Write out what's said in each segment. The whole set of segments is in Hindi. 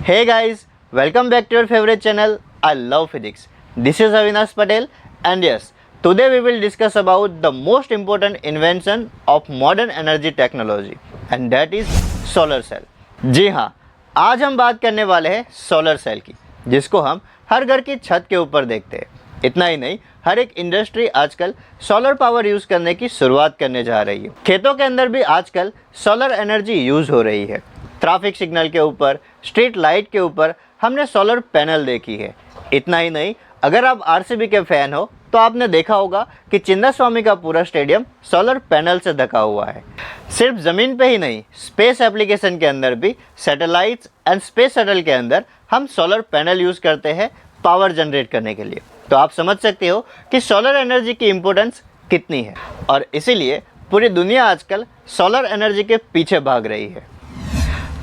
Hey guys, welcome back to your favorite channel. I love physics. This is Avinash Patel and yes, today we will discuss about the most important invention of modern energy technology and that is solar cell. जी हाँ, आज हम बात करने वाले हैं सोलर सेल की, जिसको हम हर घर की छत के ऊपर देखते हैं। इतना ही नहीं, हर एक इंडस्ट्री आजकल सोलर पावर यूज़ करने की शुरुआत करने जा रही है। खेतों के अंदर भी आजकल सोलर एनर्जी यूज़ हो रही है। ट्रैफिक सिग्नल के ऊपर, स्ट्रीट लाइट के ऊपर हमने सोलर पैनल देखी है। इतना ही नहीं, अगर आप आरसीबी के फैन हो तो आपने देखा होगा कि चिन्नास्वामी का पूरा स्टेडियम सोलर पैनल से ढका हुआ है। सिर्फ ज़मीन पे ही नहीं, स्पेस एप्लीकेशन के अंदर भी, सैटेलाइट्स एंड स्पेस शटल के अंदर हम सोलर पैनल यूज़ करते हैं पावर जनरेट करने के लिए। तो आप समझ सकते हो कि सोलर एनर्जी की इम्पोर्टेंस कितनी है और इसीलिए पूरी दुनिया आजकल सोलर एनर्जी के पीछे भाग रही है।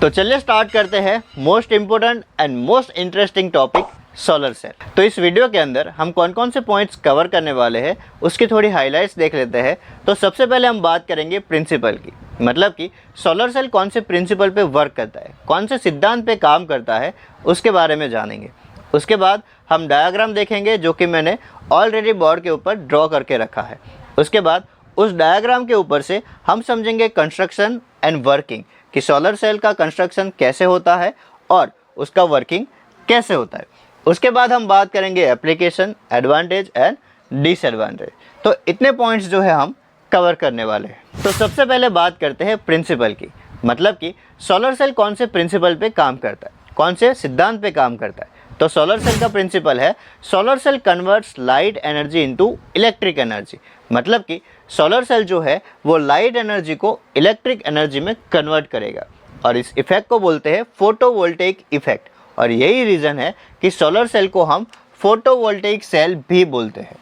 तो चलिए स्टार्ट करते हैं most important and most interesting topic solar cell. तो इस वीडियो के अंदर हम कौन कौन से पॉइंट्स कवर करने वाले हैं उसकी थोड़ी हाइलाइट्स देख लेते हैं। तो सबसे पहले हम बात करेंगे प्रिंसिपल की, मतलब कि सोलर सेल कौन से प्रिंसिपल पे वर्क करता है, कौन से सिद्धांत पे काम करता है, उसके बारे में जानेंगे। उसके बाद हम डायग्राम देखेंगे जो कि मैंने ऑलरेडी बोर्ड के ऊपर ड्रॉ करके रखा है। उसके बाद उस डायग्राम के ऊपर से हम समझेंगे कंस्ट्रक्शन एंड वर्किंग कि सोलर सेल का कंस्ट्रक्शन कैसे होता है और उसका वर्किंग कैसे होता है। उसके बाद हम बात करेंगे एप्लीकेशन, एडवांटेज एंड डिसएडवांटेज। तो इतने पॉइंट्स जो है हम कवर करने वाले हैं। तो सबसे पहले बात करते हैं प्रिंसिपल की, मतलब कि सोलर सेल कौन से प्रिंसिपल पे काम करता है, कौन से सिद्धांत पे काम करता है। तो सोलर सेल का प्रिंसिपल है solar cell converts light energy into electric energy, मतलब कि सोलर सेल जो है वो लाइट एनर्जी को इलेक्ट्रिक एनर्जी में कन्वर्ट करेगा और इस इफेक्ट को बोलते हैं फोटोवोल्टेइक इफेक्ट। और यही रीज़न है कि सोलर सेल को हम फोटोवोल्टेइक सेल भी बोलते हैं।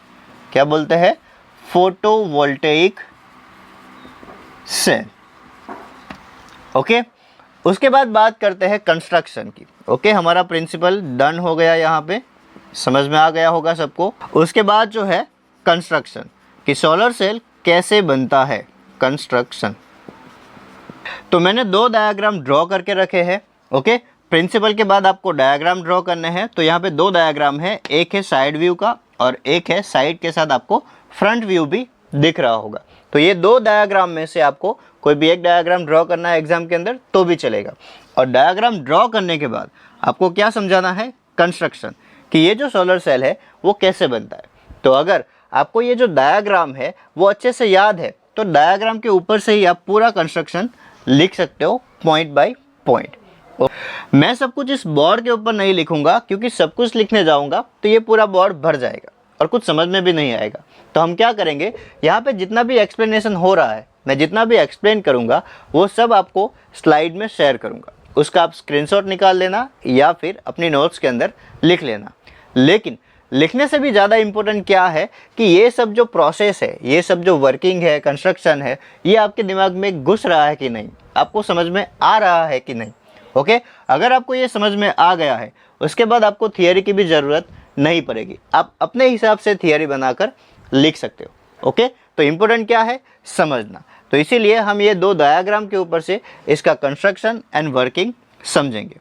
क्या बोलते हैं? Photovoltaic cell. ओके, उसके बाद बात करते हैं कंस्ट्रक्शन की। ओके, हमारा प्रिंसिपल डन हो गया, यहाँ पे समझ में आ गया होगा सबको। उसके बाद जो है कंस्ट्रक्शन कि सोलर सेल कैसे बनता है, कंस्ट्रक्शन। तो मैंने दो डायग्राम ड्रॉ करके रखे हैं। ओके, प्रिंसिपल के बाद आपको डायग्राम ड्रॉ करने हैं। तो यहाँ पे दो डायग्राम है, एक है साइड व्यू का और एक है साइड के साथ आपको फ्रंट व्यू भी दिख रहा होगा। तो ये दो डायग्राम में से आपको कोई भी एक डायग्राम ड्रॉ करना है एग्जाम के अंदर तो भी चलेगा। और डायग्राम ड्रॉ करने के बाद आपको क्या समझाना है? कंस्ट्रक्शन, कि ये जो सोलर सेल है वो कैसे बनता है। तो अगर आपको ये जो डायग्राम है वो अच्छे से याद है तो डायग्राम के ऊपर से ही आप पूरा कंस्ट्रक्शन लिख सकते हो पॉइंट बाय पॉइंट। मैं सब कुछ इस बोर्ड के ऊपर नहीं लिखूंगा क्योंकि सब कुछ लिखने जाऊंगा तो ये पूरा बोर्ड भर जाएगा और कुछ समझ में भी नहीं आएगा। तो हम क्या करेंगे, यहाँ पे जितना भी एक्सप्लेनेशन हो रहा है, मैं जितना भी एक्सप्लेन करूँगा वो सब आपको स्लाइड में शेयर करूँगा। उसका आप स्क्रीनशॉट निकाल लेना या फिर अपनी नोट्स के अंदर लिख लेना। लेकिन लिखने से भी ज़्यादा इम्पोर्टेंट क्या है कि ये सब जो प्रोसेस है, ये सब जो वर्किंग है, कंस्ट्रक्शन है, ये आपके दिमाग में घुस रहा है कि नहीं, आपको समझ में आ रहा है कि नहीं। ओके, अगर आपको ये समझ में आ गया है उसके बाद आपको थियरी की भी ज़रूरत नहीं पड़ेगी, आप अपने हिसाब से थियरी बनाकर लिख सकते हो। ओके, तो इम्पोर्टेंट क्या है? समझना। तो इसीलिए हम ये दो डायग्राम के ऊपर से इसका कंस्ट्रक्शन एंड वर्किंग समझेंगे।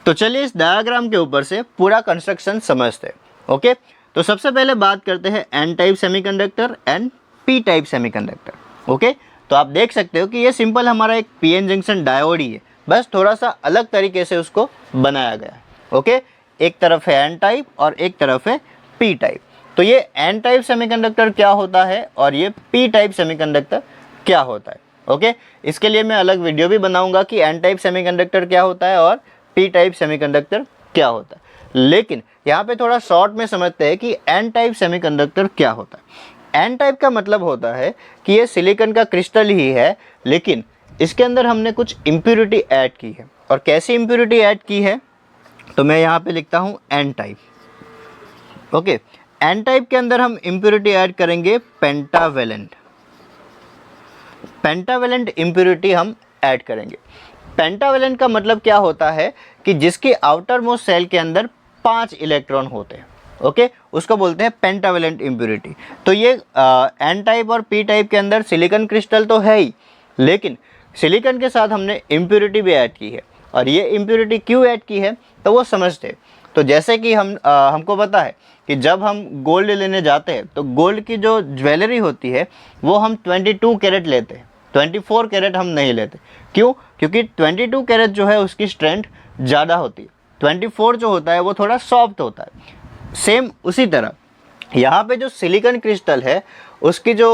तो चलिए इस डायग्राम के ऊपर से पूरा कंस्ट्रक्शन समझते हैं। ओके, तो सबसे पहले बात करते हैं N type semiconductor and P type semiconductor. Okay, तो आप देख सकते हो कि ये सिंपल हमारा एक पीएन जंक्शन डायोड ही है, बस थोड़ा सा अलग तरीके से उसको बनाया गया है। ओके, एक तरफ है एन टाइप और एक तरफ है पी टाइप। तो ये एन टाइप सेमीकंडक्टर क्या होता है और ये पी टाइप सेमीकंडक्टर क्या होता है। ओके, इसके लिए मैं अलग वीडियो भी बनाऊंगा कि एन टाइप सेमीकंडक्टर क्या होता है और पी टाइप सेमीकंडक्टर क्या होता है। लेकिन यहाँ पे थोड़ा शॉर्ट में समझते हैं कि एन टाइप सेमीकंडक्टर क्या होता है। एन टाइप का मतलब होता है कि ये सिलिकॉन का क्रिस्टल ही है, लेकिन इसके अंदर हमने कुछ इम्प्योरिटी ऐड की है। और कैसी इम्प्योरिटी ऐड की है, तो मैं यहाँ पे लिखता हूँ N type. Okay, N type के अंदर हम इम्प्योरिटी ऐड करेंगे पेंटावेलेंट। पेंटावेलेंट इम्प्योरिटी हम ऐड करेंगे। पेंटावेलेंट का मतलब क्या होता है कि जिसकी आउटर मोस्ट सेल के अंदर 5 इलेक्ट्रॉन होते हैं। ओके, उसको बोलते हैं पेंटावेलेंट इम्प्योरिटी। तो ये एन टाइप और पी टाइप के अंदर सिलिकॉन क्रिस्टल तो है ही, लेकिन सिलिकॉन के साथ हमने इम्प्योरिटी भी ऐड की है और ये इम्प्योरिटी क्यों ऐड की है तो वो समझते। तो जैसे कि हमको पता है कि जब हम गोल्ड लेने जाते हैं तो गोल्ड की जो ज्वेलरी होती है वो हम 22 कैरेट लेते हैं, 24 कैरेट हम नहीं लेते। क्यों? क्योंकि 22 कैरेट जो है उसकी स्ट्रेंथ ज़्यादा होती है, 24 जो होता है वो थोड़ा सॉफ्ट होता है। सेम उसी तरह यहाँ पे जो सिलिकॉन क्रिस्टल है उसकी जो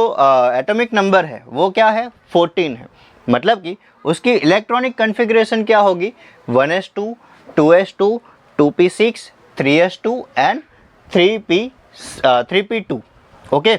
एटॉमिक नंबर है वो क्या है, 14 है। मतलब कि उसकी इलेक्ट्रॉनिक कॉन्फ़िगरेशन क्या होगी, 1s2, 2s2, 2p6, 3s2 and 3p2। Okay,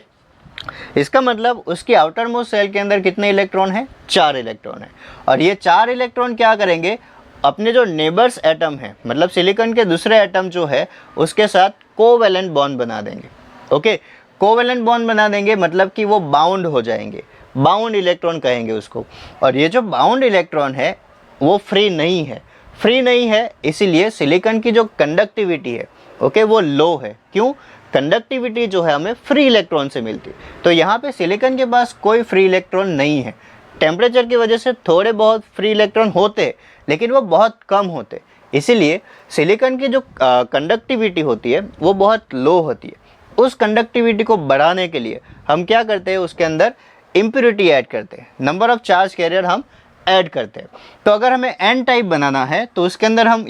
इसका मतलब उसकी आउटर मोस्ट सेल के अंदर कितने इलेक्ट्रॉन हैं, 4 इलेक्ट्रॉन है। और ये 4 इलेक्ट्रॉन क्या करेंगे, अपने जो नेबर्स एटम है मतलब सिलिकॉन के दूसरे एटम जो है उसके साथ कोवैलेंट बॉन्ड बना देंगे। ओके, कोवैलेंट बॉन्ड बना देंगे मतलब कि वो बाउंड हो जाएंगे, बाउंड इलेक्ट्रॉन कहेंगे उसको। और ये जो बाउंड इलेक्ट्रॉन है वो फ्री नहीं है, फ्री नहीं है इसीलिए सिलिकॉन की जो कंडक्टिविटी है ओके वो लो है। क्यों? कंडक्टिविटी जो है हमें फ्री इलेक्ट्रॉन से मिलती है। तो यहाँ पे सिलिकॉन के पास कोई फ्री इलेक्ट्रॉन नहीं है। टेम्परेचर की वजह से थोड़े बहुत फ्री इलेक्ट्रॉन होते लेकिन वो बहुत कम होते, इसीलिए सिलिकॉन की जो कंडक्टिविटी होती है वो बहुत लो होती है। उस कंडक्टिविटी को बढ़ाने के लिए हम क्या करते हैं, उसके अंदर इम्प्योरिटी ऐड करते हैं, नंबर ऑफ चार्ज कैरियर हम ऐड करते हैं। तो अगर हमें एन टाइप बनाना है तो उसके अंदर हम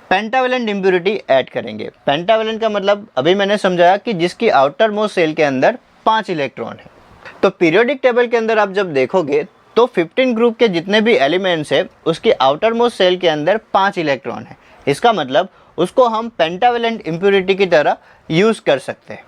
पेंटावेलेंट इम्प्योरिटी ऐड करेंगे। पेंटावेलेंट का मतलब अभी मैंने समझाया कि जिसकी आउटर मोस्ट सेल के अंदर 5 इलेक्ट्रॉन है। तो पीरियोडिक टेबल के अंदर आप जब देखोगे तो 15 ग्रुप के जितने भी एलिमेंट्स है उसकी आउटर मोस्ट सेल के अंदर 5 इलेक्ट्रॉन है। इसका मतलब उसको हम पेंटावेलेंट इम्प्योरिटी की तरह यूज़ कर सकते हैं।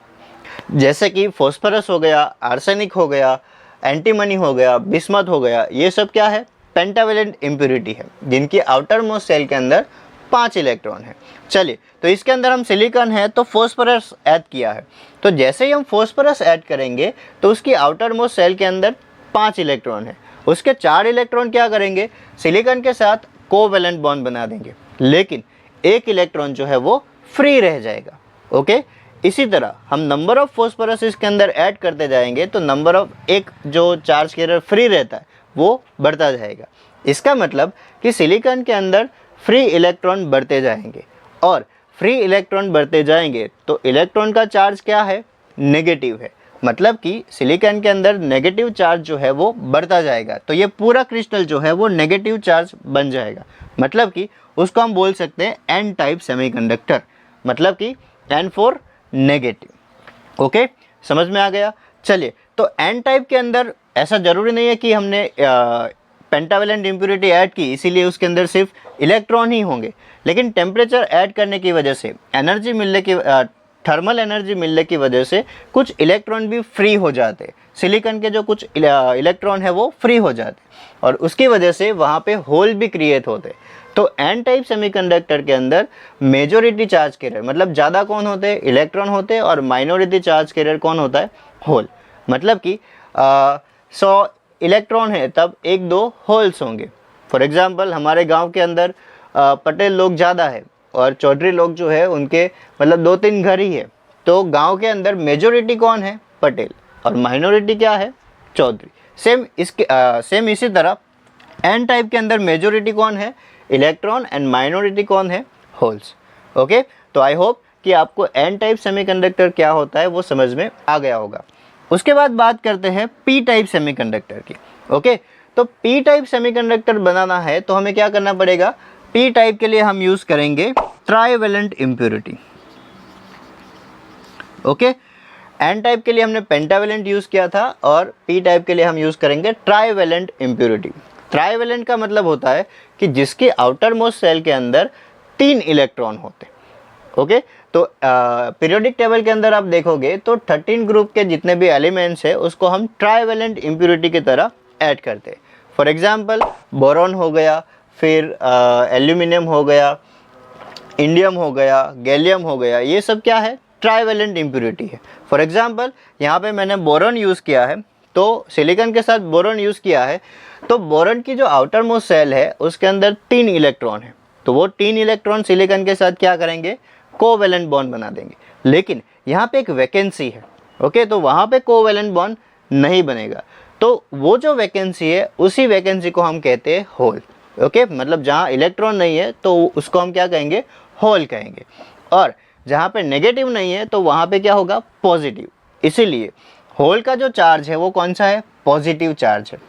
जैसे कि फॉस्फोरस हो गया, आर्सेनिक हो गया, एंटीमनी हो गया, बिस्मथ हो गया, ये सब क्या है, पेंटावेलेंट इम्प्योरिटी है जिनकी आउटर मोस्ट सेल के अंदर 5 इलेक्ट्रॉन है। चलिए, तो इसके अंदर हम सिलिकॉन है तो फॉस्फोरस ऐड किया है। तो जैसे ही हम फॉस्फोरस ऐड करेंगे तो उसकी आउटर मोस्ट सेल के अंदर 5 इलेक्ट्रॉन है, उसके 4 इलेक्ट्रॉन क्या करेंगे, सिलिकॉन के साथ कोवैलेंट बॉन्ड बना देंगे, लेकिन 1 इलेक्ट्रॉन जो है वो फ्री रह जाएगा। ओके, इसी तरह हम नंबर ऑफ फॉस्फोरस इसके अंदर ऐड करते जाएंगे तो नंबर ऑफ एक जो चार्ज कैरियर फ्री रहता है वो बढ़ता जाएगा। इसका मतलब कि सिलिकॉन के अंदर फ्री इलेक्ट्रॉन बढ़ते जाएंगे, और फ्री इलेक्ट्रॉन बढ़ते जाएंगे तो इलेक्ट्रॉन का चार्ज क्या है, नेगेटिव है। मतलब कि सिलिकॉन के अंदर नेगेटिव चार्ज जो है वो बढ़ता जाएगा। तो ये पूरा क्रिस्टल जो है वो नेगेटिव चार्ज बन जाएगा। मतलब कि उसको हम बोल सकते हैं एन टाइप सेमीकंडक्टर, मतलब कि एन फॉर नेगेटिव। ओके, समझ में आ गया। चलिए, तो एन टाइप के अंदर ऐसा ज़रूरी नहीं है कि हमने पेंटावेलेंट इम्प्योरिटी ऐड की इसीलिए उसके अंदर सिर्फ इलेक्ट्रॉन ही होंगे, लेकिन टेम्परेचर ऐड करने की वजह से एनर्जी मिलने की थर्मल एनर्जी मिलने की वजह से कुछ इलेक्ट्रॉन भी फ्री हो जाते। सिलिकॉन के जो कुछ इलेक्ट्रॉन है वो फ्री हो जाते और उसकी वजह से वहाँ पे होल भी क्रिएट होते। तो एन टाइप सेमीकंडक्टर के अंदर मेजॉरिटी चार्ज कैरियर मतलब ज़्यादा कौन होते हैं, इलेक्ट्रॉन होते हैं, और माइनॉरिटी चार्ज कैरियर कौन होता है, होल। मतलब कि 100 इलेक्ट्रॉन है तब 1-2 होल्स होंगे। फॉर एग्जांपल हमारे गांव के अंदर पटेल लोग ज़्यादा है और चौधरी लोग जो है उनके मतलब 2-3 घर ही है, तो गांव के अंदर मेजॉरिटी कौन है, पटेल, और माइनॉरिटी क्या है, चौधरी। सेम इसी तरह एन टाइप के अंदर मेजॉरिटी कौन है, इलेक्ट्रॉन, एंड माइनॉरिटी कौन है, होल्स। ओके, तो आई होप कि आपको एन टाइप सेमीकंडक्टर क्या होता है वो समझ में आ गया होगा। उसके बाद बात करते हैं पी टाइप सेमीकंडक्टर की। ओके, तो पी टाइप सेमीकंडक्टर बनाना है तो हमें क्या करना पड़ेगा, पी टाइप के लिए हम यूज़ करेंगे trivalent impurity. Okay, N type के लिए हमने पेंटावेलेंट यूज़ किया था और पी टाइप के लिए हम यूज़ करेंगे ट्राइवेलेंट इम्प्योरिटी। ट्राइवेलेंट का मतलब होता है कि जिसके आउटर मोस्ट सेल के अंदर 3 इलेक्ट्रॉन होते। ओके, तो पीरियोडिक टेबल के अंदर आप देखोगे तो 13 ग्रुप के जितने भी एलिमेंट्स है उसको हम ट्राइवेलेंट इम्प्योरिटी की तरह ऐड करते हैं। फॉर एग्जांपल बोरॉन हो गया, फिर एल्यूमिनियम हो गया, इंडियम हो गया, गैलियम हो गया, ये सब क्या है, ट्राइवेलेंट इम्प्योरिटी है। फॉर एग्जांपल यहाँ पे मैंने बोरॉन यूज़ किया है तो सिलिकॉन के साथ बोरॉन यूज़ किया है, तो बोरॉन की जो आउटर मोस्ट सेल है उसके अंदर 3 इलेक्ट्रॉन है, तो वो 3 इलेक्ट्रॉन सिलिकॉन के साथ क्या करेंगे, कोवैलेंट बॉन्ड बना देंगे। लेकिन यहाँ पे एक वैकेंसी है। ओके, तो वहाँ पे कोवैलेंट बॉन्ड नहीं बनेगा, तो वो जो वैकेंसी है उसी वैकेंसी को हम कहते हैं होल। ओके, मतलब जहाँ इलेक्ट्रॉन नहीं है तो उसको हम क्या कहेंगे, होल कहेंगे, और जहाँ पे नेगेटिव नहीं है तो वहाँ पे क्या होगा, पॉजिटिव। इसीलिए होल का जो चार्ज है वो कौन सा है, पॉजिटिव चार्ज है।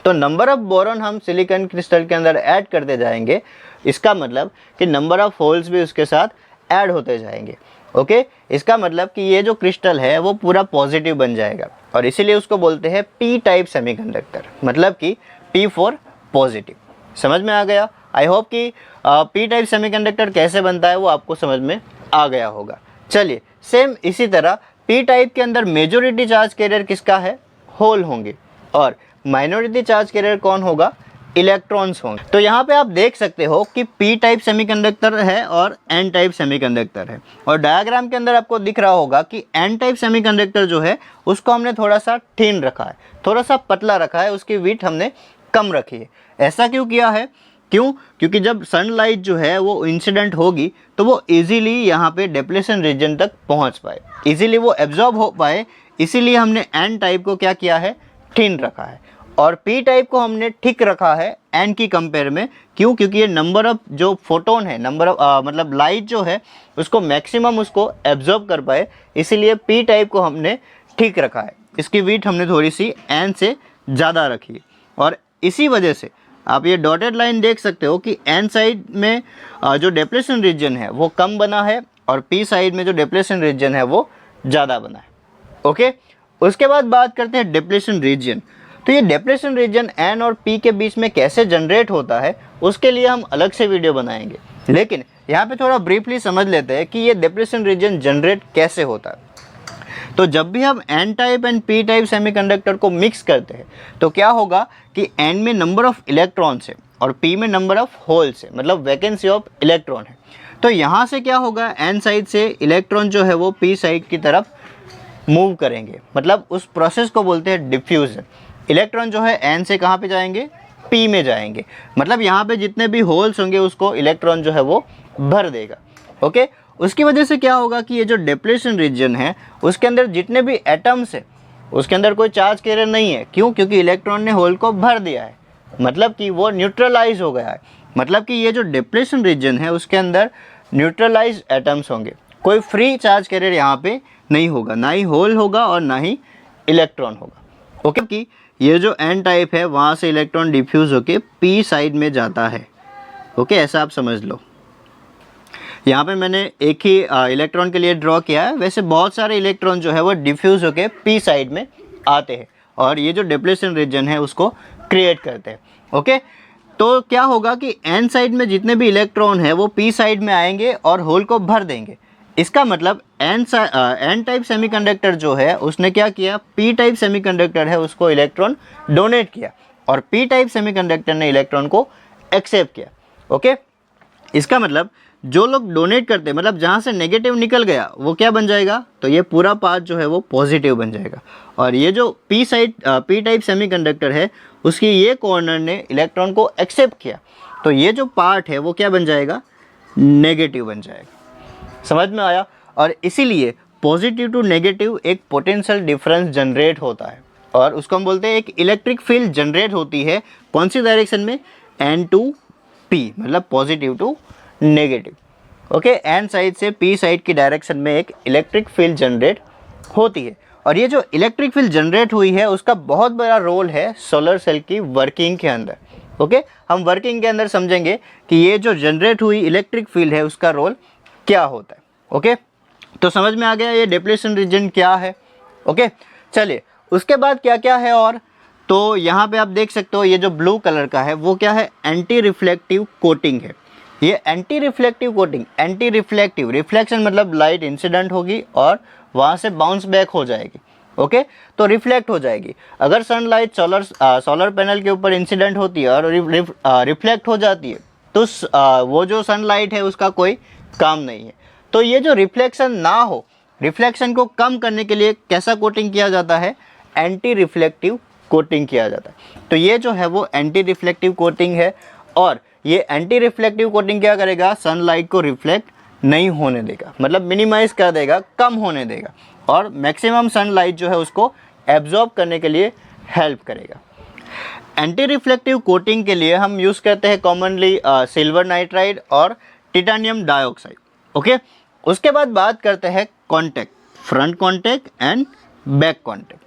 तो नंबर ऑफ बोरॉन हम सिलिकॉन क्रिस्टल के अंदर ऐड करते जाएंगे, इसका मतलब कि नंबर ऑफ होल्स भी उसके साथ ऐड होते जाएंगे। ओके, इसका मतलब कि ये जो क्रिस्टल है वो पूरा पॉजिटिव बन जाएगा, और इसीलिए उसको बोलते हैं पी टाइप सेमीकंडक्टर, मतलब कि पी फॉर पॉजिटिव। समझ में आ गया? आई होप कि पी टाइप सेमीकंडक्टर कैसे बनता है वो आपको समझ में आ गया होगा। चलिए, सेम इसी तरह पी टाइप के अंदर मेजॉरिटी चार्ज कैरियर किसका है, होल होंगे, और माइनॉरिटी चार्ज कैरियर कौन होगा, इलेक्ट्रॉन्स होंगे। तो यहाँ पे आप देख सकते हो कि पी टाइप सेमीकंडक्टर है और एन टाइप सेमीकंडक्टर है, और डायग्राम के अंदर आपको दिख रहा होगा कि एन टाइप सेमीकंडक्टर जो है उसको हमने थोड़ा सा थिन रखा है, थोड़ा सा पतला रखा है, उसकी विड्थ हमने कम रखी है। ऐसा क्यों किया है, क्योंकि जब सनलाइट जो है वो इंसिडेंट होगी तो वो इजीली यहाँ पे डिप्लेशन रीजन तक पहुँच पाए, इजीली वो एब्जॉर्ब हो पाए, इसीलिए हमने एन टाइप को क्या किया है, थिन रखा है, और पी टाइप को हमने थिक रखा है एन की कंपेयर में। क्योंकि ये नंबर ऑफ जो फोटोन है, नंबर ऑफ मतलब लाइट जो है उसको मैक्सिमम उसको एब्जॉर्ब कर पाए, इसीलिए पी टाइप को हमने ठीक रखा है, इसकी विड्थ हमने थोड़ी सी एन से ज़्यादा रखी है, और इसी वजह से आप ये डॉटेड लाइन देख सकते हो कि एन साइड में जो डिप्लेशन रीजन है वो कम बना है, और पी साइड में जो डिप्लेशन रीजन है वो ज़्यादा बना है। ओके, उसके बाद बात करते हैं डिप्लेशन रीजन। तो ये डिप्लेशन रीजन एन और पी के बीच में कैसे जनरेट होता है उसके लिए हम अलग से वीडियो बनाएंगे, लेकिन यहाँ पे थोड़ा ब्रीफली समझ लेते हैं कि ये डिप्लेशन रीजन जनरेट कैसे होता है। तो जब भी हम N type and P type semiconductor को मिक्स करते हैं तो क्या होगा कि एन में नंबर ऑफ इलेक्ट्रॉन्स है और पी में नंबर ऑफ होल्स है, मतलब वैकेंसी ऑफ इलेक्ट्रॉन है। तो यहाँ से क्या होगा, एन साइड से इलेक्ट्रॉन जो है वो पी साइड की तरफ मूव करेंगे, मतलब उस प्रोसेस को बोलते हैं डिफ्यूजन। इलेक्ट्रॉन जो है एन से कहाँ पे जाएंगे, पी में जाएंगे, मतलब यहाँ पे जितने भी होल्स होंगे उसको इलेक्ट्रॉन जो है वो भर देगा। ओके, उसकी वजह से क्या होगा कि ये जो डिप्लेशन रीजन है उसके अंदर जितने भी एटम्स है उसके अंदर कोई चार्ज कैरियर नहीं है। क्योंकि इलेक्ट्रॉन ने होल को भर दिया है, मतलब कि वो न्यूट्रलाइज हो गया है, मतलब कि ये जो डिप्लेशन रीजन है उसके अंदर न्यूट्रलाइज एटम्स होंगे, कोई फ्री चार्ज कैरियर यहाँ पे नहीं होगा, ना ही होल होगा और ना ही इलेक्ट्रॉन होगा। ओके, कि ये जो एन टाइप है वहाँ से इलेक्ट्रॉन डिफ्यूज़ होके पी साइड में जाता है। ओके, ऐसा आप समझ लो। यहाँ पे मैंने एक ही इलेक्ट्रॉन के लिए ड्रॉ किया है, वैसे बहुत सारे इलेक्ट्रॉन जो है वो डिफ्यूज़ होके पी साइड में आते हैं और ये जो डिप्लेशन रीजन है उसको क्रिएट करते हैं। ओके, तो क्या होगा कि एन साइड में जितने भी इलेक्ट्रॉन है वो पी साइड में आएंगे और होल को भर देंगे। इसका मतलब एन टाइप सेमीकंडक्टर जो है उसने क्या किया, पी टाइप सेमीकंडक्टर है उसको इलेक्ट्रॉन डोनेट किया, और पी टाइप सेमीकंडक्टर ने इलेक्ट्रॉन को एक्सेप्ट किया। ओके, इसका मतलब जो लोग डोनेट करते हैं, मतलब जहाँ से नेगेटिव निकल गया वो क्या बन जाएगा, तो ये पूरा पार्ट जो है वो पॉजिटिव बन जाएगा, और ये जो पी टाइप सेमीकंडक्टर है उसकी ये कॉर्नर ने इलेक्ट्रॉन को एक्सेप्ट किया, तो ये जो पार्ट है वो क्या बन जाएगा, नेगेटिव बन जाएगा। समझ में आया? और इसीलिए पॉजिटिव टू नेगेटिव एक पोटेंशियल डिफरेंस जनरेट होता है, और उसको हम बोलते हैं एक इलेक्ट्रिक फील्ड जनरेट होती है। कौन सी डायरेक्शन में, एन टू पी, मतलब positive to negative. Okay, N side से पी साइड की डायरेक्शन में एक इलेक्ट्रिक फील्ड जनरेट होती है, और ये जो इलेक्ट्रिक फील्ड जनरेट हुई है उसका बहुत बड़ा रोल है सोलर सेल की वर्किंग के अंदर। ओके, हम वर्किंग के अंदर समझेंगे कि ये जो जनरेट हुई इलेक्ट्रिक फील्ड है उसका रोल क्या होता है। ओके, तो समझ में आ गया ये डिप्लेशन रीजन क्या है। ओके, चलिए उसके बाद क्या क्या है, और तो यहाँ पे आप देख सकते हो ये जो ब्लू कलर का है वो क्या है, एंटी रिफ्लेक्टिव कोटिंग है। ये anti reflective coating, anti reflective, reflection मतलब लाइट इंसिडेंट होगी और वहाँ से बाउंस बैक हो जाएगी। ओके, तो रिफ्लेक्ट हो जाएगी। अगर सनलाइट सोलर पैनल के ऊपर इंसिडेंट होती है और रिफ्लेक्ट हो जाती है तो वो जो सनलाइट है उसका कोई काम नहीं है। तो ये जो रिफ्लेक्शन ना हो, रिफ्लेक्शन को कम करने के लिए कैसा कोटिंग किया जाता है, एंटी रिफ्लेक्टिव कोटिंग किया जाता है। तो ये जो है वो एंटी रिफ्लेक्टिव कोटिंग है, और ये एंटी रिफ्लेक्टिव कोटिंग क्या करेगा, सनलाइट को रिफ्लेक्ट नहीं होने देगा, मतलब मिनिमाइज कर देगा, कम होने देगा, और मैक्सिमम सनलाइट जो है उसको एब्जॉर्ब करने के लिए हेल्प करेगा। एंटी रिफ्लेक्टिव कोटिंग के लिए हम यूज़ करते हैं कॉमनली सिल्वर नाइट्राइड और टिटानियम डाइऑक्साइड। ओके, उसके बाद बात करते हैं contact, front contact and back contact.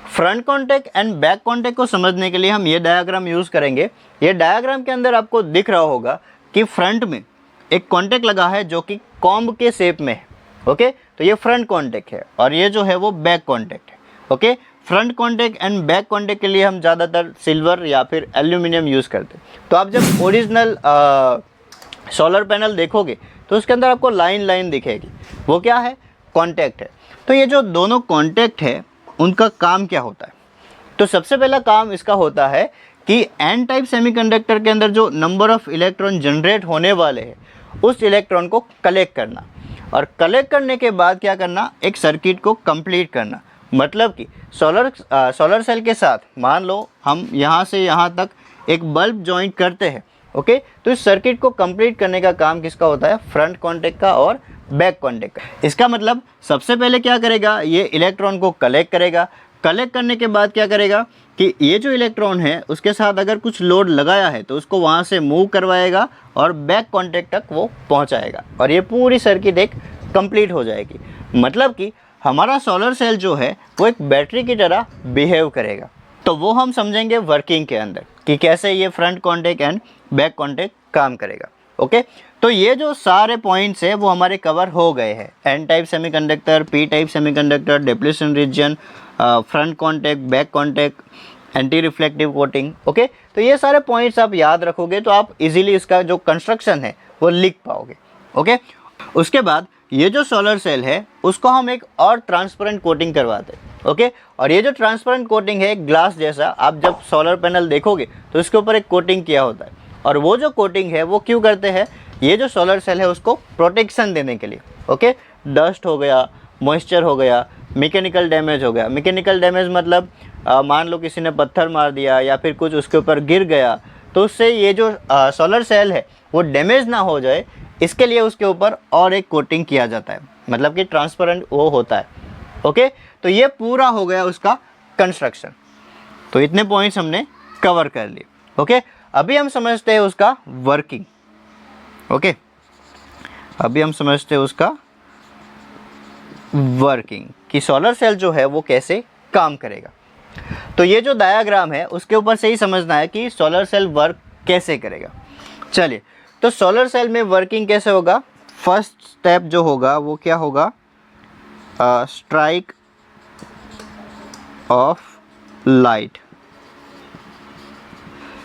Front contact and back contact को समझने के लिए हम ये डायग्राम यूज़ करेंगे। ये डायग्राम के अंदर आपको दिख रहा होगा कि फ्रंट में एक कॉन्टैक्ट लगा है जो कि कॉम्ब के शेप में है। ओके, तो ये फ्रंट कॉन्टैक्ट है और ये जो है वो बैक कॉन्टैक्ट है। Okay, front contact and back contact के लिए हम ज़्यादातर सिल्वर या फिर एल्यूमिनियम यूज़ करते हैं। तो आप जब ओरिजिनल सोलर पैनल देखोगे तो उसके अंदर आपको लाइन लाइन दिखेगी, वो क्या है? कॉन्टैक्ट है। तो ये जो दोनों कॉन्टैक्ट है उनका काम क्या होता है? तो सबसे पहला काम इसका होता है कि एन टाइप सेमीकंडक्टर के अंदर जो नंबर ऑफ इलेक्ट्रॉन जनरेट होने वाले हैं उस इलेक्ट्रॉन को कलेक्ट करना, और कलेक्ट करने के बाद क्या करना? एक सर्किट को कंप्लीट करना। मतलब कि सोलर सेल के साथ मान लो हम यहाँ से यहाँ तक एक बल्ब जॉइंट करते हैं। ओके, तो इस सर्किट को कंप्लीट करने का काम किसका होता है? फ्रंट कॉन्टैक्ट का और बैक कॉन्टैक्ट का। इसका मतलब सबसे पहले क्या करेगा? ये इलेक्ट्रॉन को कलेक्ट करेगा। कलेक्ट करने के बाद क्या करेगा कि ये जो इलेक्ट्रॉन है उसके साथ अगर कुछ लोड लगाया है तो उसको वहाँ से मूव करवाएगा और बैक कॉन्टैक्ट तक वो पहुँचाएगा, और ये पूरी सर्किट एक कंप्लीट हो जाएगी। मतलब कि हमारा सोलर सेल जो है वो एक बैटरी की तरह बिहेव करेगा। तो वो हम समझेंगे वर्किंग के अंदर कि कैसे ये front contact and back contact काम करेगा। ओके, तो ये जो सारे पॉइंट्स है वो हमारे कवर हो गए हैं। N type semiconductor, P type semiconductor, depletion region, front contact, back contact, anti reflective coating. Okay, तो ये सारे पॉइंट्स आप याद रखोगे तो आप इजीली इसका जो कंस्ट्रक्शन है वो लिख पाओगे। ओके, उसके बाद ये जो सोलर सेल है उसको हम एक और ट्रांसपेरेंट कोटिंग करवाते हैं। ओके, और ये जो ट्रांसपेरेंट कोटिंग है ग्लास जैसा, आप जब सोलर पैनल देखोगे तो इसके ऊपर एक कोटिंग किया होता है, और वो जो कोटिंग है वो क्यों करते हैं? ये जो सोलर सेल है उसको प्रोटेक्शन देने के लिए। ओके, डस्ट हो गया, मॉइस्चर हो गया, मैकेनिकल डैमेज हो गया। मैकेनिकल डैमेज मतलब मान लो किसी ने पत्थर मार दिया या फिर कुछ उसके ऊपर गिर गया, तो उससे ये जो सोलर सेल है वो डैमेज ना हो जाए, इसके लिए उसके ऊपर और एक कोटिंग किया जाता है, मतलब कि ट्रांसपेरेंट वो होता है। ओके, तो ये पूरा हो गया उसका कंस्ट्रक्शन। तो इतने पॉइंट्स हमने कवर कर लिए। ओके, अभी हम समझते हैं उसका वर्किंग। ओके, अभी हम समझते हैं उसका वर्किंग कि सोलर सेल जो है वो कैसे काम करेगा। तो ये जो डायग्राम है उसके ऊपर से ही समझना है कि सोलर सेल वर्क कैसे करेगा। चलिए, तो सोलर सेल में वर्किंग कैसे होगा? फर्स्ट स्टेप जो होगा वो क्या होगा? Strike off light.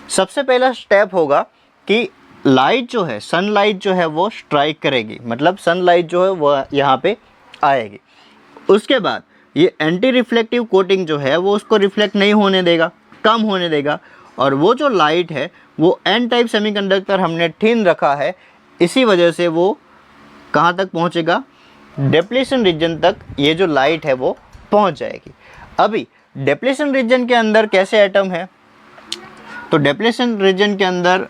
सबसे पहला स्टेप होगा कि लाइट जो है, सनलाइट जो है वो स्ट्राइक करेगी, मतलब सनलाइट जो है वो यहाँ पे आएगी। उसके बाद ये एंटी रिफ्लेक्टिव कोटिंग जो है वो उसको रिफ्लेक्ट नहीं होने देगा, कम होने देगा, और वो जो लाइट है वो एन टाइप सेमीकंडक्टर हमने थिन रखा है, इसी वजह से वो कहाँ तक पहुँचेगा? डिप्लीशन रीजन तक ये जो लाइट है वो पहुँच जाएगी। अभी डिप्लीशन रीजन के अंदर कैसे एटम है? तो डिप्लीशन रीजन के अंदर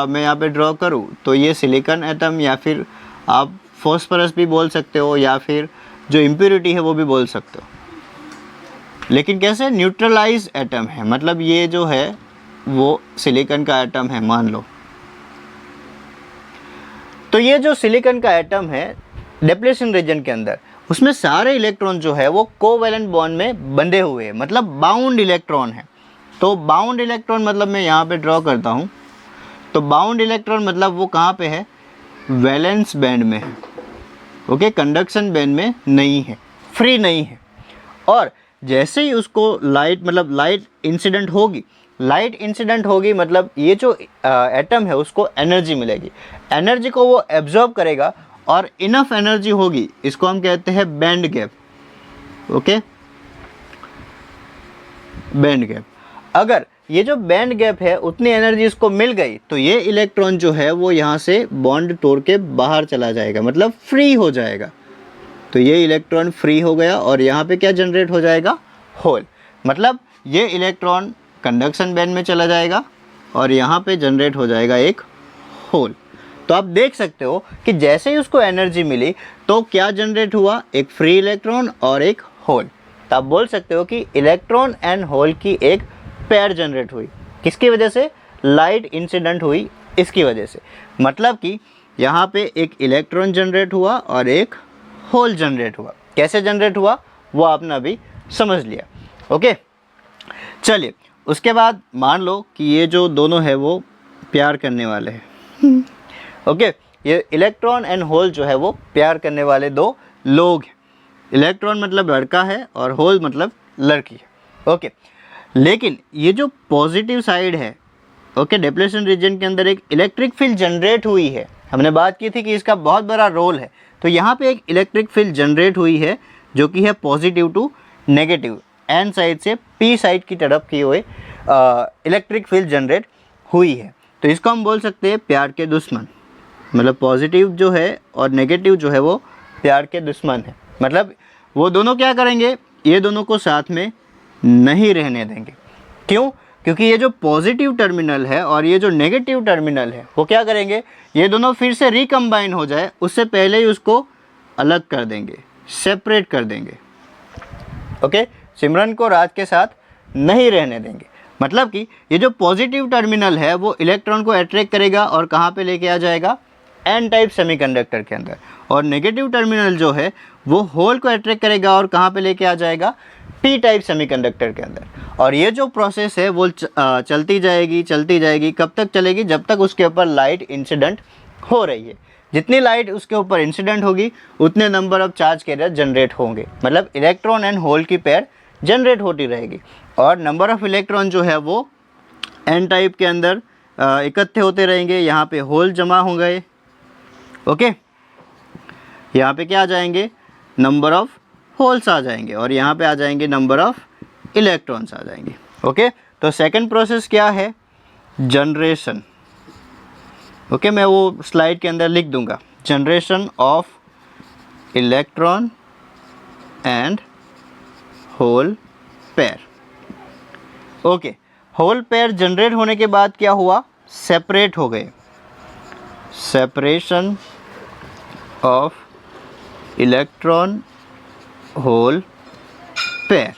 मैं यहाँ पे ड्रॉ करूँ तो ये सिलिकॉन एटम, या फिर आप फॉस्फोरस भी बोल सकते हो, या फिर जो इम्प्योरिटी है वो भी बोल सकते हो। लेकिन कैसे? न्यूट्रलाइज एटम है, मतलब ये जो है वो सिलिकॉन का एटम है मान लो। तो ये जो सिलिकॉन का एटम है डिप्लीशन रीजन के अंदर, उसमें सारे इलेक्ट्रॉन जो है वो कोवैलेंट बॉन्ड में बंधे हुए हैं, मतलब बाउंड इलेक्ट्रॉन है। तो बाउंड इलेक्ट्रॉन मतलब मैं यहाँ पे ड्रॉ करता हूँ, तो बाउंड इलेक्ट्रॉन मतलब वो कहाँ पे है? वैलेंस बैंड में है। ओके, कंडक्शन बैंड में नहीं है, फ्री नहीं है। और जैसे ही उसको लाइट, मतलब लाइट इंसिडेंट होगी, लाइट इंसिडेंट होगी मतलब ये जो एटम है उसको एनर्जी मिलेगी, एनर्जी को वो एब्जॉर्ब करेगा और इनफ एनर्जी होगी, इसको हम कहते हैं band gap. Okay, band gap. अगर ये जो बैंड गैप है उतनी एनर्जी इसको मिल गई तो ये इलेक्ट्रॉन जो है वो यहाँ से बॉन्ड तोड़ के बाहर चला जाएगा, मतलब फ्री हो जाएगा। तो ये इलेक्ट्रॉन फ्री हो गया और यहाँ पे क्या जनरेट हो जाएगा? होल। मतलब ये इलेक्ट्रॉन कंडक्शन बैंड में चला जाएगा और यहाँ पे जनरेट हो जाएगा एक होल। तो आप देख सकते हो कि जैसे ही उसको एनर्जी मिली तो क्या जनरेट हुआ? एक फ्री इलेक्ट्रॉन और एक होल। तो आप बोल सकते हो कि इलेक्ट्रॉन एंड होल की एक पेयर जनरेट हुई। किसकी वजह से? लाइट इंसिडेंट हुई इसकी वजह से। मतलब कि यहाँ पे एक इलेक्ट्रॉन जनरेट हुआ और एक होल जनरेट हुआ। कैसे जनरेट हुआ वो आपने अभी समझ लिया। ओके, चलिए उसके बाद मान लो कि ये जो दोनों है वो प्यार करने वाले हैं। ओके, ये इलेक्ट्रॉन एंड होल जो है वो प्यार करने वाले दो लोग हैं। इलेक्ट्रॉन मतलब लड़का है और होल मतलब लड़की है। ओके, लेकिन ये जो पॉजिटिव साइड है, ओके, डिप्लेशन रीजन के अंदर एक इलेक्ट्रिक फील्ड जनरेट हुई है। हमने बात की थी कि इसका बहुत बड़ा रोल है। तो यहाँ पे एक इलेक्ट्रिक फील्ड जनरेट हुई है जो कि है positive to negative, N side से पी साइड की तरफ की हुए इलेक्ट्रिक फील्ड जनरेट हुई है। तो इसको हम बोल सकते हैं प्यार के दुश्मन। मतलब पॉजिटिव जो है और नेगेटिव जो है वो प्यार के दुश्मन है। मतलब वो दोनों क्या करेंगे? ये दोनों को साथ में नहीं रहने देंगे। क्यों? क्योंकि ये जो पॉजिटिव टर्मिनल है और ये जो नेगेटिव टर्मिनल है वो क्या करेंगे? ये दोनों फिर से रिकम्बाइन हो जाए उससे पहले ही उसको अलग कर देंगे, सेपरेट कर देंगे। ओके, सिमरन को राज के साथ नहीं रहने देंगे। मतलब कि ये जो पॉजिटिव टर्मिनल है वो इलेक्ट्रॉन को अट्रैक्ट करेगा और कहाँ पे लेके आ जाएगा? एन टाइप सेमीकंडक्टर के अंदर। और नेगेटिव टर्मिनल जो है वो होल को अट्रैक्ट करेगा और कहाँ पे लेके आ जाएगा? पी टाइप सेमीकंडक्टर के अंदर। और ये जो प्रोसेस है वो चलती जाएगी। कब तक चलेगी? जब तक उसके ऊपर लाइट इंसिडेंट हो रही है। जितनी लाइट उसके ऊपर इंसिडेंट होगी उतने number of charge carrier generate होंगे। मतलब इलेक्ट्रॉन एंड होल की पेयर जनरेट होती रहेगी और नंबर ऑफ इलेक्ट्रॉन जो है वो एन टाइप के अंदर इकट्ठे होते रहेंगे। यहाँ पे होल जमा हो गए। ओके, यहाँ पे क्या आ जाएंगे? नंबर ऑफ होल्स आ जाएंगे और यहाँ पे आ जाएंगे नंबर ऑफ इलेक्ट्रॉन्स आ जाएंगे। ओके, तो सेकंड प्रोसेस क्या है? जनरेशन। ओके, मैं वो स्लाइड के अंदर लिख दूंगा। Generation of electron and hole pair. Okay, hole pair generate होने के बाद क्या हुआ? सेपरेट हो गए। Separation of electron hole pair.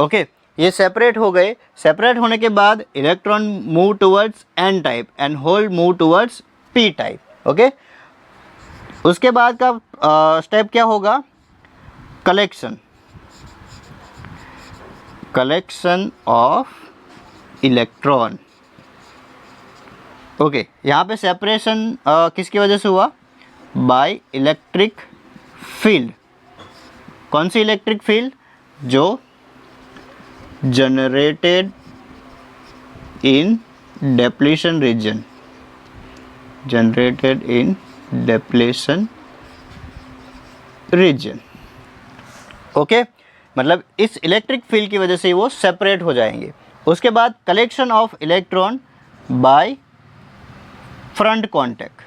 Okay, ये सेपरेट हो गए। सेपरेट होने के बाद electron move towards N type and hole move towards P type. Okay, उसके बाद का स्टेप क्या होगा? Collection of electron. ओके, यहाँ पे सेपरेशन किसकी वजह से हुआ? By electric field. कौन सी इलेक्ट्रिक फील्ड? जो generated in depletion region. Generated in depletion region. Okay, मतलब इस इलेक्ट्रिक फील्ड की वजह से वो सेपरेट हो जाएंगे। उसके बाद collection of electron by front contact.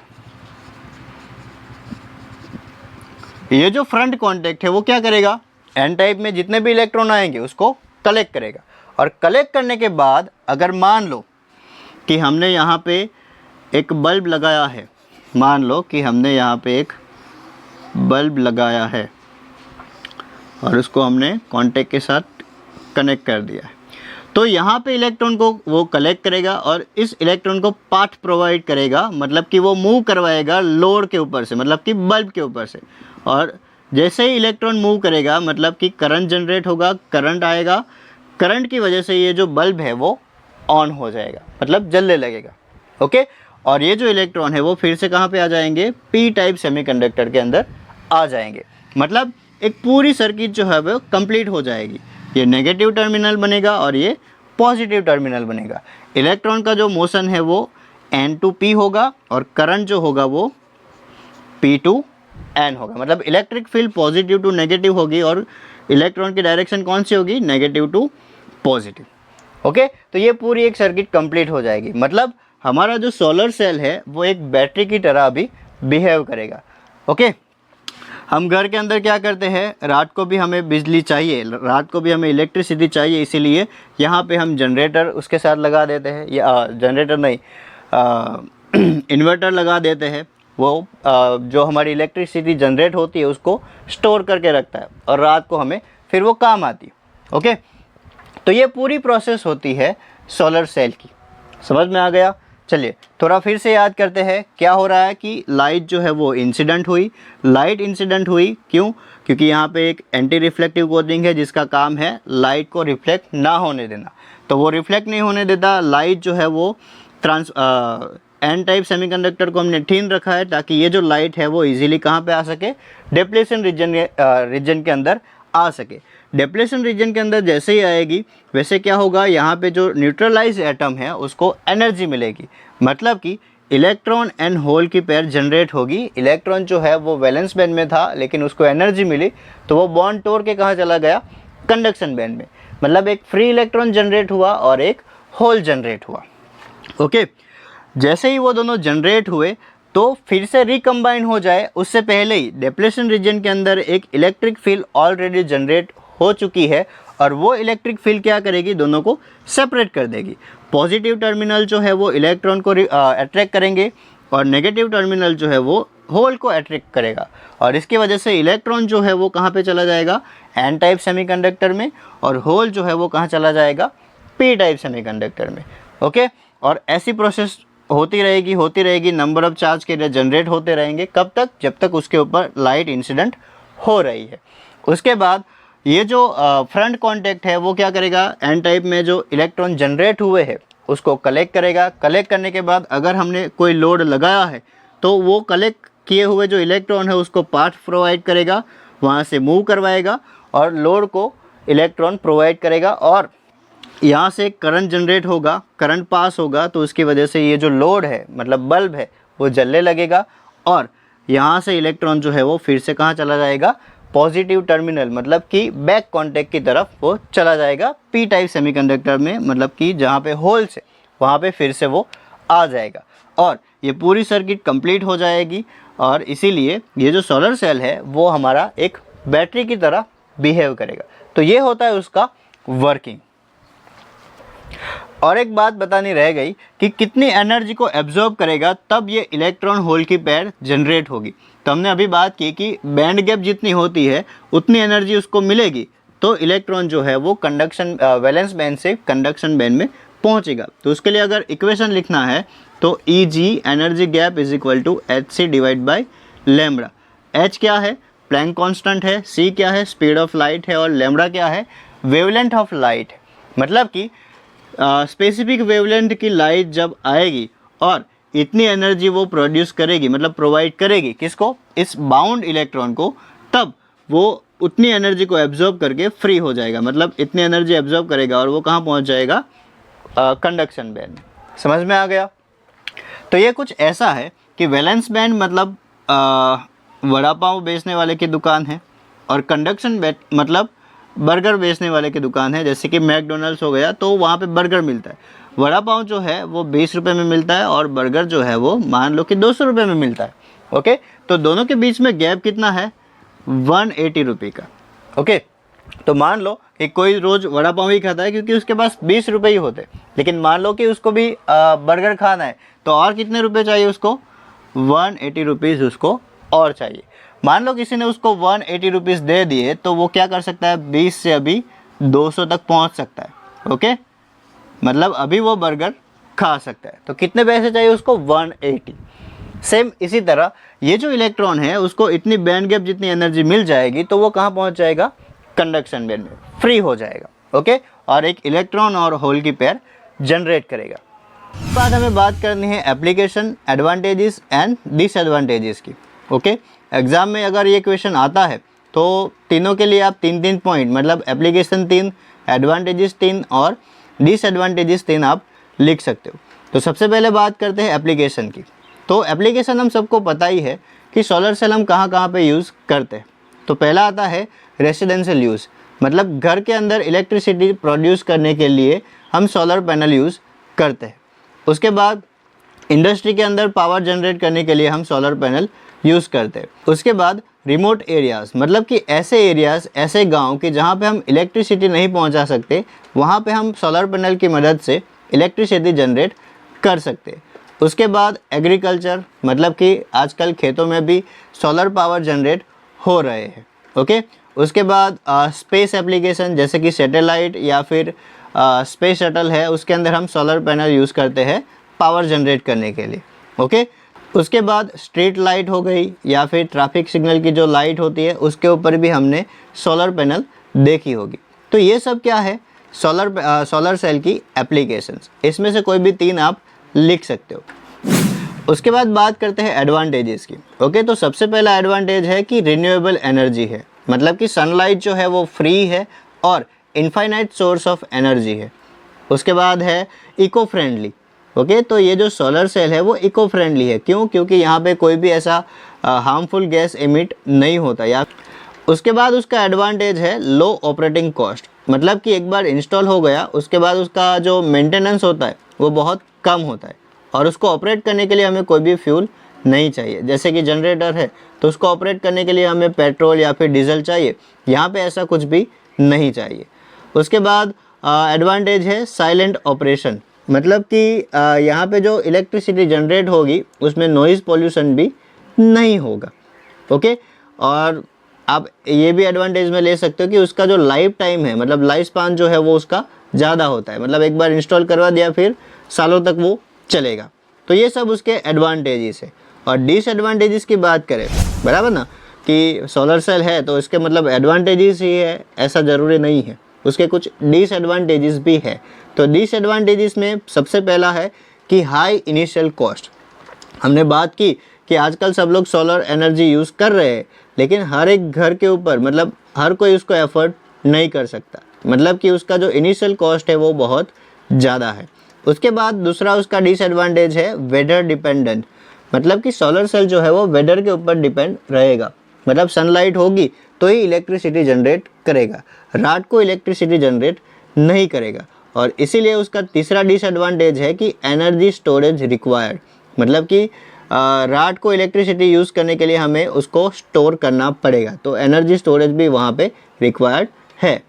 ये जो फ्रंट कांटेक्ट है वो क्या करेगा? एन टाइप में जितने भी इलेक्ट्रॉन आएंगे उसको कलेक्ट करेगा। और कलेक्ट करने के बाद अगर मान लो कि हमने यहाँ पे एक बल्ब लगाया है, मान लो कि हमने यहाँ पे एक बल्ब लगाया है और उसको हमने कांटेक्ट के साथ कनेक्ट कर दिया है, तो यहाँ पे इलेक्ट्रॉन को वो कलेक्ट करेगा और इस इलेक्ट्रॉन को पाथ प्रोवाइड करेगा। मतलब कि वो मूव करवाएगा लोड के ऊपर से, मतलब कि बल्ब के ऊपर से। और जैसे ही इलेक्ट्रॉन मूव करेगा मतलब कि करंट जनरेट होगा, करंट आएगा। करंट की वजह से ये जो बल्ब है वो ऑन हो जाएगा, मतलब जलने लगेगा। ओके, और ये जो इलेक्ट्रॉन है वो फिर से कहाँ पे आ जाएंगे? पी टाइप सेमीकंडक्टर के अंदर आ जाएंगे। मतलब एक पूरी सर्किट जो है वो कंप्लीट हो जाएगी। ये नेगेटिव टर्मिनल बनेगा और ये पॉजिटिव टर्मिनल बनेगा। इलेक्ट्रॉन का जो मोशन है वो एन टू पी होगा और करंट जो होगा वो पी टू एन होगा। मतलब electric field positive to negative होगी और इलेक्ट्रॉन की डायरेक्शन कौन सी होगी? Negative to positive. ओके, तो ये पूरी एक सर्किट कंप्लीट हो जाएगी। मतलब हमारा जो सोलर सेल है वो एक बैटरी की तरह भी बिहेव करेगा। ओके, हम घर के अंदर क्या करते हैं? रात को भी हमें बिजली चाहिए, रात को भी हमें इलेक्ट्रिसिटी चाहिए, इसीलिए यहाँ पे हम जनरेटर उसके साथ लगा देते हैं, या जनरेटर नहीं इन्वर्टर लगा देते हैं। वो जो हमारी इलेक्ट्रिसिटी जनरेट होती है उसको स्टोर करके रखता है और रात को हमें फिर वो काम आती है। ओके, तो ये पूरी प्रोसेस होती है सोलर सेल की। समझ में आ गया? चलिए थोड़ा फिर से याद करते हैं क्या हो रहा है कि लाइट जो है वो इंसिडेंट हुई। लाइट इंसिडेंट हुई क्यों? क्योंकि यहाँ पे एक एंटी रिफ्लेक्टिव कोटिंग है जिसका काम है लाइट को रिफ्लेक्ट ना होने देना। तो वो रिफ्लेक्ट नहीं होने देता लाइट जो है वो एन टाइप सेमीकंडक्टर को हमने ठीन रखा है ताकि ये जो लाइट है वो इजीली कहाँ पे आ सके, डिप्लेशन रीजन के अंदर आ सके। डिप्लेशन रीजन के अंदर जैसे ही आएगी वैसे क्या होगा, यहाँ पे जो न्यूट्रलाइज एटम है उसको एनर्जी मिलेगी। मतलब कि इलेक्ट्रॉन एंड होल की पेयर जनरेट होगी। इलेक्ट्रॉन जो है वो वैलेंस बैंड में था लेकिन उसको एनर्जी मिली तो वो बॉन्ड तोड़ के कहाँ चला गया, कंडक्शन बैंड में। मतलब एक फ्री इलेक्ट्रॉन जनरेट हुआ और एक होल जनरेट हुआ। ओके, जैसे ही वो दोनों जनरेट हुए तो फिर से रिकम्बाइन हो जाए उससे पहले ही डिप्लेशन रीजन के अंदर एक इलेक्ट्रिक फील्ड ऑलरेडी जनरेट हो चुकी है और वो इलेक्ट्रिक फील्ड क्या करेगी, दोनों को सेपरेट कर देगी। पॉजिटिव टर्मिनल जो है वो इलेक्ट्रॉन को अट्रैक्ट करेंगे और नेगेटिव टर्मिनल जो है वो होल को अट्रैक्ट करेगा और इसकी वजह से इलेक्ट्रॉन जो है वो कहाँ पे चला जाएगा, एन टाइप सेमीकंडक्टर में, और होल जो है वो कहाँ चला जाएगा, पी टाइप सेमीकंडक्टर में। ओके, और ऐसी प्रोसेस होती रहेगी, नंबर ऑफ चार्ज के जनरेट होते रहेंगे। कब तक? जब तक उसके ऊपर लाइट इंसिडेंट हो रही है। उसके बाद ये जो फ्रंट कॉन्टैक्ट है वो क्या करेगा, एन टाइप में जो इलेक्ट्रॉन जनरेट हुए हैं उसको कलेक्ट करेगा। कलेक्ट करने के बाद अगर हमने कोई लोड लगाया है तो वो कलेक्ट किए हुए जो इलेक्ट्रॉन है उसको पाथ प्रोवाइड करेगा, वहाँ से मूव करवाएगा और लोड को इलेक्ट्रॉन प्रोवाइड करेगा और यहाँ से करंट जनरेट होगा, करंट पास होगा तो उसकी वजह से ये जो लोड है मतलब बल्ब है वो जलने लगेगा और यहाँ से इलेक्ट्रॉन जो है वो फिर से कहाँ चला जाएगा, पॉजिटिव टर्मिनल मतलब कि बैक कॉन्टैक्ट की तरफ वो चला जाएगा पी टाइप सेमीकंडक्टर में, मतलब कि जहाँ पे होल्स है वहाँ पे फिर से वो आ जाएगा और ये पूरी सर्किट कंप्लीट हो जाएगी। और इसीलिए ये जो सोलर सेल है वो हमारा एक बैटरी की तरह बिहेव करेगा। तो ये होता है उसका वर्किंग। और एक बात बतानी रह गई कि कितनी एनर्जी को एब्जॉर्ब करेगा तब ये इलेक्ट्रॉन होल की पेयर जनरेट होगी। तो हमने अभी बात की कि बैंड गैप जितनी होती है उतनी एनर्जी उसको मिलेगी तो इलेक्ट्रॉन जो है वो कंडक्शन वैलेंस बैंड से कंडक्शन बैंड में पहुंचेगा। तो उसके लिए अगर इक्वेशन लिखना है तो Eg energy gap is equal to HC divide by lambda. H क्या है, प्लैंक कांस्टेंट है, C क्या है, स्पीड ऑफ लाइट है और लैम्बडा क्या है, वेवलेंथ ऑफ लाइट। मतलब कि स्पेसिफिक वेवलेंथ की लाइट जब आएगी और इतनी एनर्जी वो प्रोड्यूस करेगी मतलब प्रोवाइड करेगी किसको, इस बाउंड इलेक्ट्रॉन को, तब वो उतनी एनर्जी को एब्जॉर्ब करके फ्री हो जाएगा। मतलब इतनी एनर्जी एब्जॉर्ब करेगा और वो कहाँ पहुँच जाएगा, कंडक्शन बैंड। समझ में आ गया? तो ये कुछ ऐसा है कि वैलेंस बैंड मतलब वड़ा पाव बेचने वाले की दुकान है और कंडक्शन बैंड मतलब बर्गर बेचने वाले की दुकान है। जैसे कि मैकडोनल्ड्स हो गया तो वहाँ पे बर्गर मिलता है। वड़ा पाव जो है वो 20 रुपये में मिलता है और बर्गर जो है वो मान लो कि 200 रुपये में मिलता है। ओके, तो दोनों के बीच में गैप कितना है, 180 रुपये का। ओके, तो मान लो कि कोई रोज़ वड़ा पाव ही खाता है क्योंकि उसके पास 20 रुपये ही होते, लेकिन मान लो कि उसको भी बर्गर खाना है तो और कितने रुपये चाहिए उसको, 180 रुपीज़ उसको और चाहिए। मान लो किसी ने उसको 180 रुपीज़ दे दिए तो वो क्या कर सकता है, 20 से अभी 200 तक पहुंच सकता है। ओके, मतलब अभी वो बर्गर खा सकता है। तो कितने पैसे चाहिए उसको, 180। सेम इसी तरह ये जो इलेक्ट्रॉन है उसको इतनी बैंड गैप जितनी एनर्जी मिल जाएगी तो वो कहाँ पहुँच जाएगा, कंडक्शन बैंड में फ्री हो जाएगा। ओके, और एक इलेक्ट्रॉन और होल की पेयर जनरेट करेगा। बाद हमें बात करनी है एप्लीकेशन, एडवांटेजेस एंड डिसएडवांटेजेस की। ओके, एग्ज़ाम में अगर ये क्वेश्चन आता है तो तीनों के लिए आप 3-3 पॉइंट मतलब एप्लीकेशन 3, एडवांटेजेस 3 और डिसएडवांटेजेस 3 आप लिख सकते हो। तो सबसे पहले बात करते हैं एप्लीकेशन की। तो एप्लीकेशन हम सबको पता ही है कि सोलर सेल हम कहाँ कहाँ पे यूज़ करते हैं। तो पहला आता है रेसिडेंशियल यूज़, मतलब घर के अंदर इलेक्ट्रिसिटी प्रोड्यूस करने के लिए हम सोलर पैनल यूज़ करते हैं। उसके बाद इंडस्ट्री के अंदर पावर जनरेट करने के लिए हम सोलर पैनल यूज़ करते हैं। उसके बाद रिमोट एरियाज़, मतलब कि ऐसे एरियाज़, ऐसे गांव कि जहां पे हम इलेक्ट्रिसिटी नहीं पहुंचा सकते, वहां पे हम सोलर पैनल की मदद से इलेक्ट्रिसिटी जनरेट कर सकते हैं। उसके बाद एग्रीकल्चर, मतलब कि आजकल खेतों में भी सोलर पावर जनरेट हो रहे हैं। ओके, उसके बाद स्पेस एप्लीकेशन जैसे कि सैटेलाइट या फिर स्पेस शटल है उसके अंदर हम सोलर पैनल यूज़ करते हैं पावर जनरेट करने के लिए। ओके, उसके बाद स्ट्रीट लाइट हो गई या फिर ट्रैफिक सिग्नल की जो लाइट होती है उसके ऊपर भी हमने सोलर पैनल देखी होगी। तो ये सब क्या है, सोलर सेल की एप्लीकेशंस। इसमें से कोई भी 3 आप लिख सकते हो। उसके बाद बात करते हैं एडवांटेजेस की। ओके, तो सबसे पहला एडवांटेज है कि रिन्यूएबल एनर्जी है, मतलब कि सनलाइट जो है वो फ्री है और इनफाइनाइट सोर्स ऑफ एनर्जी है। उसके बाद है इको फ्रेंडली। ओके, तो ये जो सोलर सेल है वो इको फ्रेंडली है। क्यों? क्योंकि यहाँ पे कोई भी ऐसा हार्मफुल गैस एमिट नहीं होता। या उसके बाद उसका एडवांटेज है लो ऑपरेटिंग कॉस्ट, मतलब कि एक बार इंस्टॉल हो गया उसके बाद उसका जो मेंटेनेंस होता है वो बहुत कम होता है और उसको ऑपरेट करने के लिए हमें कोई भी फ्यूल नहीं चाहिए। जैसे कि जनरेटर है तो उसको ऑपरेट करने के लिए हमें पेट्रोल या फिर डीजल चाहिए, यहाँ पे ऐसा कुछ भी नहीं चाहिए। उसके बाद एडवांटेज है साइलेंट ऑपरेशन, मतलब कि यहाँ पे जो इलेक्ट्रिसिटी जनरेट होगी उसमें नॉइज़ पोल्यूशन भी नहीं होगा। ओके, और आप ये भी एडवांटेज में ले सकते हो कि उसका जो लाइफ टाइम है, मतलब लाइफ स्पान जो है वो उसका ज़्यादा होता है, मतलब एक बार इंस्टॉल करवा दिया फिर सालों तक वो चलेगा। तो ये सब उसके एडवांटेजेस है। और डिसएडवांटेजेस की बात करें, बराबर ना, कि सोलर सेल है तो इसके मतलब एडवांटेजेस ही है ऐसा ज़रूरी नहीं है, उसके कुछ डिसएडवांटेजेस भी है। तो डिसएडवांटेजेस में सबसे पहला है कि हाई इनिशियल कॉस्ट। हमने बात की कि आजकल सब लोग सोलर एनर्जी यूज़ कर रहे हैं, लेकिन हर एक घर के ऊपर मतलब हर कोई उसको एफर्ट नहीं कर सकता, मतलब कि उसका जो इनिशियल कॉस्ट है वो बहुत ज़्यादा है। उसके बाद दूसरा उसका डिसएडवांटेज है वेदर डिपेंडेंट, मतलब कि सोलर सेल जो है वो वेदर के ऊपर डिपेंड रहेगा, मतलब सनलाइट होगी तो ही इलेक्ट्रिसिटी जनरेट करेगा, रात को इलेक्ट्रिसिटी जनरेट नहीं करेगा। और इसीलिए उसका तीसरा डिसएडवांटेज है कि एनर्जी स्टोरेज रिक्वायर्ड, मतलब कि रात को इलेक्ट्रिसिटी यूज़ करने के लिए हमें उसको स्टोर करना पड़ेगा, तो एनर्जी स्टोरेज भी वहाँ पे रिक्वायर्ड है।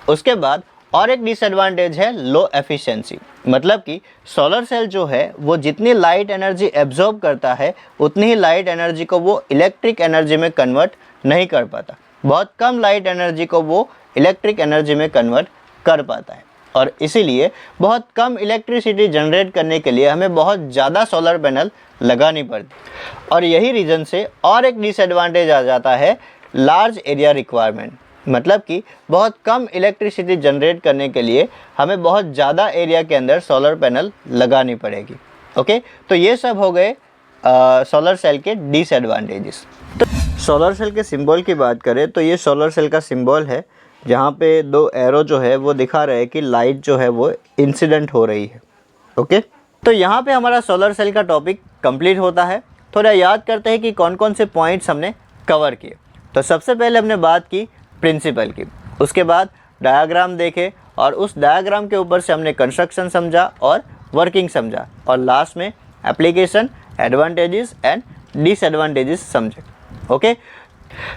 उसके बाद और एक डिसएडवांटेज है लो एफिशिएंसी, मतलब कि सोलर सेल जो है वो जितनी लाइट एनर्जी एब्जॉर्ब करता है उतनी ही लाइट एनर्जी को वो इलेक्ट्रिक एनर्जी में कन्वर्ट नहीं कर पाता। बहुत कम लाइट एनर्जी को वो इलेक्ट्रिक एनर्जी में कन्वर्ट कर पाता है और इसीलिए बहुत कम इलेक्ट्रिसिटी जनरेट करने के लिए हमें बहुत ज़्यादा सोलर पैनल लगानी पड़ती। और यही रीज़न से और एक डिसएडवांटेज आ जाता है लार्ज एरिया रिक्वायरमेंट, मतलब कि बहुत कम इलेक्ट्रिसिटी जनरेट करने के लिए हमें बहुत ज़्यादा एरिया के अंदर सोलर पैनल लगानी पड़ेगी। ओके, तो ये सब हो गए सोलर सेल के डिसएडवांटेजेस। तो सोलर सेल के सिंबल की बात करें तो ये सोलर सेल का सिंबल है, जहाँ पे 2 एरो जो है वो दिखा रहे हैं कि लाइट जो है वो इंसिडेंट हो रही है। ओके, तो यहाँ पे हमारा सोलर सेल का टॉपिक कंप्लीट होता है। थोड़ा याद करते हैं कि कौन कौन से पॉइंट्स हमने कवर किए। तो सबसे पहले हमने बात की प्रिंसिपल की, उसके बाद डायग्राम देखे और उस डायग्राम के ऊपर से हमने कंस्ट्रक्शन समझा और वर्किंग समझा और लास्ट में एप्लीकेशन, एडवांटेजेस एंड डिसएडवांटेजेस समझे। ओके,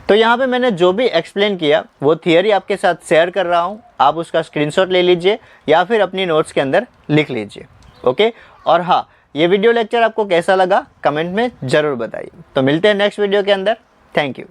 तो यहाँ पे मैंने जो भी एक्सप्लेन किया वो थियरी आपके साथ शेयर कर रहा हूँ, आप उसका स्क्रीनशॉट ले लीजिए या फिर अपनी नोट्स के अंदर लिख लीजिए। ओके, और हाँ, ये वीडियो लेक्चर आपको कैसा लगा कमेंट में ज़रूर बताइए। तो मिलते हैं नेक्स्ट वीडियो के अंदर। Thank you.